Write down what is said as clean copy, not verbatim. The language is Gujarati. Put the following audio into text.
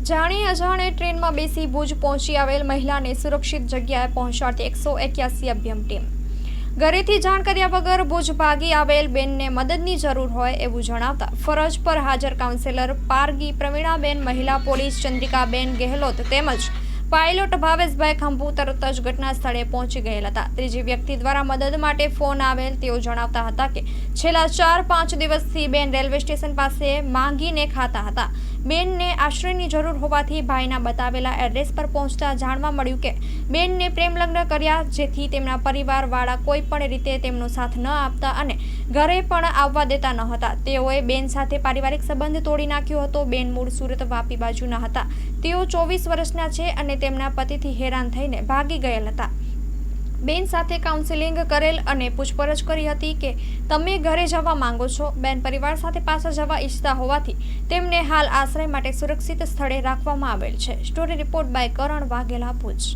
જાણે અજાણે ટ્રેનમાં બેસી ભુજ પહોંચી આવેલ મહિલાને સુરક્ષિત જગ્યાએ પહોંચાડતી 181 અભિયમ ટીમ। ઘરેથી જાણ કર્યા વગર ભુજ ભાગી આવેલ બેનને મદદની જરૂર હોય એવું જણાવતા ફરજ પર હાજર કાઉન્સિલર પારગી પ્રવીણાબેન, મહિલા પોલીસ ચંદ્રિકાબેન ગેહલોત તેમજ પાયલોટ ભાવેશભાઈ ખંભુ તરત જ ઘટના સ્થળે પહોંચી ગયેલ હતા। ત્રીજી વ્યક્તિ દ્વારા મદદ માટે ફોન આવેલ તેઓ જણાવતા હતા કે છેલ્લા 4-5 દિવસથી બેન રેલવે સ્ટેશન પાસે માંગીને ખાતા હતા। બેનને આશ્રયની જરૂર હોવાથી ભાઈના બતાવેલા એડ્રેસ પર પહોંચતા જાણવા મળ્યું કે બેનને પ્રેમ લગ્ન કર્યા, જેથી તેમના પરિવારવાળા કોઈ પણ રીતે તેમનો સાથ ન આપતા અને ઘરે પણ આવવા દેતા ન હતા। તેઓએ બેન સાથે પારિવારિક સંબંધ તોડી નાખ્યો હતો। બેન મૂળ સુરત વાપી બાજુના હતા। તેઓ 24 વર્ષના છે અને તેમના પતિથી હેરાન થઈને ભાગી ગયેલ હતા। બેન સાથે કાઉન્સેલિંગ કરેલ અને પૂછપરછ કરી હતી કે તમે ઘરે જવા માંગો છો। બેન પરિવાર સાથે પાછા જવા ઈચ્છતા હોવાથી તેમને હાલ આશ્રય માટે સુરક્ષિત સ્થળે રાખવામાં આવેલ છે। Story report by Karan Vaghela, Bhuj.